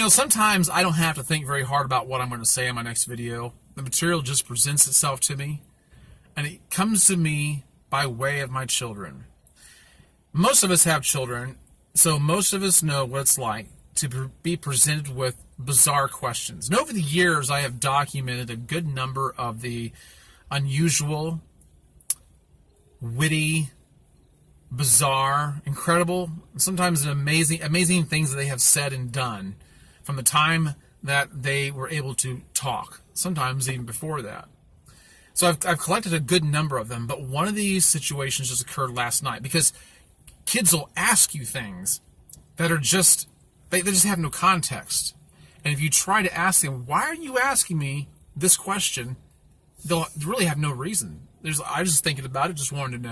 Sometimes I don't have to think very hard about what I'm going to say in my next video. The material just presents itself to me, and it comes to me by way of my children. Most of us have children, so most of us know what it's like to be presented with bizarre questions. And over the years, I have documented a good number of the unusual, witty, bizarre, incredible, sometimes amazing things that they have said and done from the time that they were able to talk, sometimes even before that. So I've collected a good number of them, but one of these situations just occurred last night because kids will ask you things that are just, they just have no context. And if you try to ask them, why are you asking me this question? They'll really have no reason. I was just thinking about it, just wanted to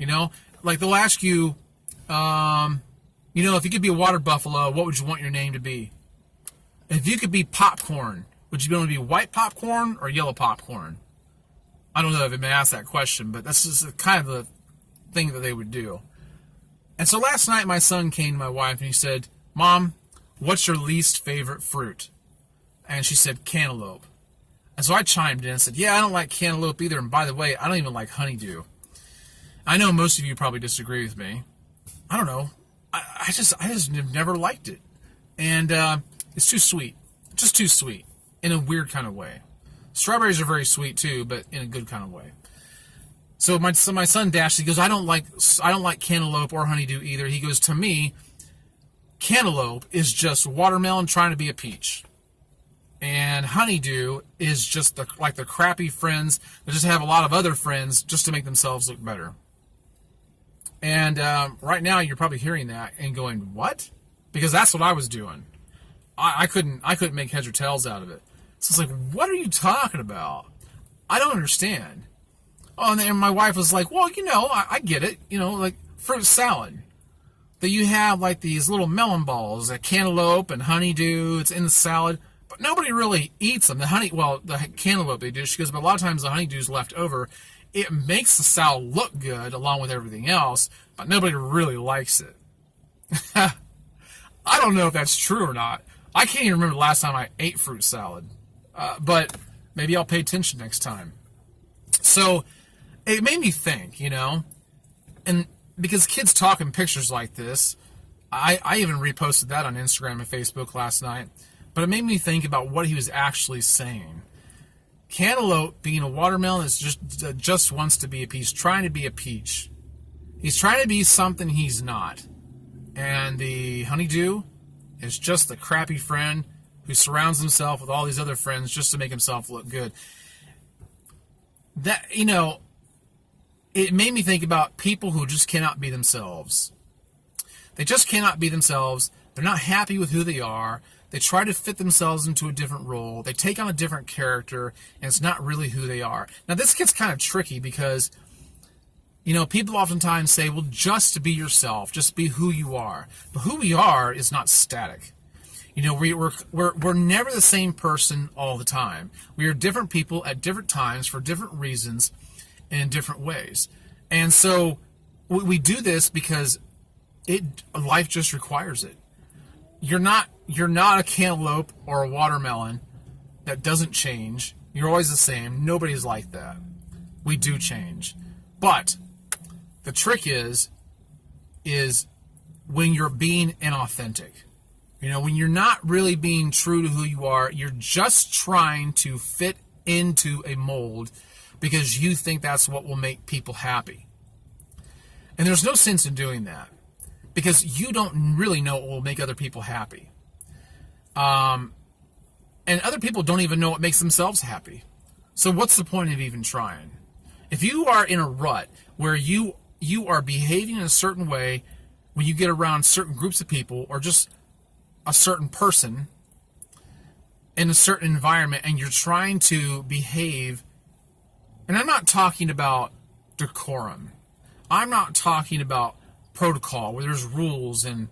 know. Like they'll ask you, if you could be a water buffalo, what would you want your name to be? If you could be popcorn, would you want to be white popcorn or yellow popcorn? I don't know if I've been asked that question, but that's just kind of the thing that they would do. And so last night my son came to my wife and he said, Mom, what's your least favorite fruit? And she said, cantaloupe. And so I chimed in and said, yeah, I don't like cantaloupe either. And by the way, I don't even like honeydew. I know most of you probably disagree with me. I don't know. I just have never liked it. And it's too sweet. Just too sweet. In a weird kind of way. Strawberries are very sweet too, but in a good kind of way. So my son Dash, he goes, I don't like cantaloupe or honeydew either. He goes, to me, cantaloupe is just watermelon trying to be a peach. And honeydew is just like the crappy friends that just have a lot of other friends just to make themselves look better. And right now you're probably hearing that and going, what? Because that's what I was doing. I couldn't make heads or tails out of it. So it's like, what are you talking about? I don't understand. Oh, and then my wife was like, well, I get it. Like fruit salad. That you have like these little melon balls, like cantaloupe and honeydew, it's in the salad. But nobody really eats them. The cantaloupe they do. She goes, but a lot of times the honeydew's left over. It makes the salad look good along with everything else, but nobody really likes it. I don't know if that's true or not. I can't even remember the last time I ate fruit salad. But maybe I'll pay attention next time. So it made me think, and because kids talk in pictures like this, I even reposted that on Instagram and Facebook last night. But it made me think about what he was actually saying. Cantaloupe, being a watermelon, is just wants to be a peach, trying to be a peach. He's trying to be something he's not. And the honeydew is just the crappy friend who surrounds himself with all these other friends just to make himself look good. That, it made me think about people who just cannot be themselves. They just cannot be themselves. They're not happy with who they are. They try to fit themselves into a different role. They take on a different character, and it's not really who they are. Now, this gets kind of tricky because, people oftentimes say, well, just be yourself. Just be who you are. But who we are is not static. We're never the same person all the time. We are different people at different times for different reasons and in different ways. And so we do this because life just requires it. You're not a cantaloupe or a watermelon that doesn't change. You're always the same. Nobody's like that. We do change. But the trick is when you're being inauthentic. When you're not really being true to who you are, you're just trying to fit into a mold because you think that's what will make people happy. And there's no sense in doing that because you don't really know what will make other people happy. And other people don't even know what makes themselves happy. So what's the point of even trying? If you are in a rut where you are behaving in a certain way when you get around certain groups of people or just a certain person in a certain environment and you're trying to behave, and I'm not talking about decorum. I'm not talking about protocol where there's rules and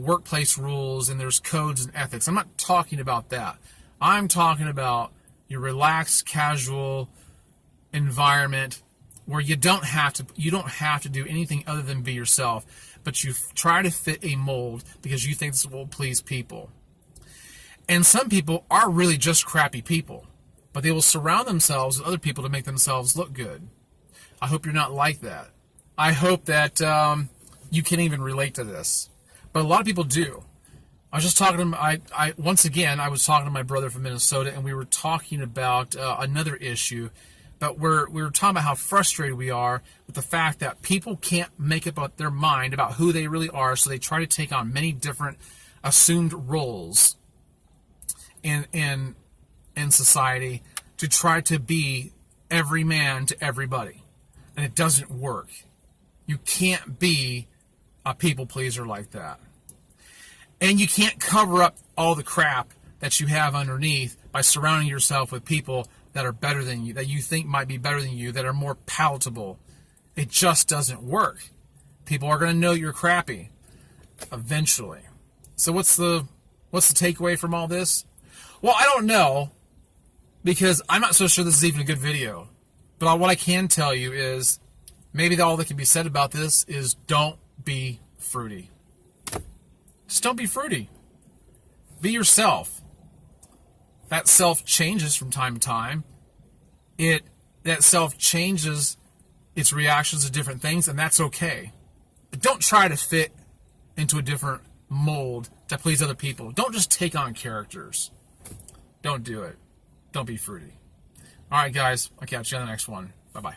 workplace rules and there's codes and ethics. I'm not talking about that. I'm talking about your relaxed, casual environment where you don't have to do anything other than be yourself. but you try to fit a mold because you think this will please people. And some people are really just crappy people, but they will surround themselves with other people to make themselves look good. I hope you're not like that. I hope that you can even relate to this. But a lot of people do. I was just talking to once again, I was talking to my brother from Minnesota, and we were talking about another issue. But we were talking about how frustrated we are with the fact that people can't make up their mind about who they really are, so they try to take on many different assumed roles in society to try to be every man to everybody. And it doesn't work. You can't be a people pleaser like that. And you can't cover up all the crap that you have underneath by surrounding yourself with people that are better than you, that you think might be better than you, that are more palatable. It just doesn't work. People are going to know you're crappy eventually. So what's the takeaway from all this? Well, I don't know, because I'm not so sure this is even a good video. But what I can tell you is, maybe all that can be said about this is don't be fruity. Just don't be fruity. Be yourself. That self changes from time to time. That self changes its reactions to different things, and that's okay. But don't try to fit into a different mold to please other people. Don't just take on characters. Don't do it. Don't be fruity. All right, guys. I'll catch you on the next one. Bye-bye.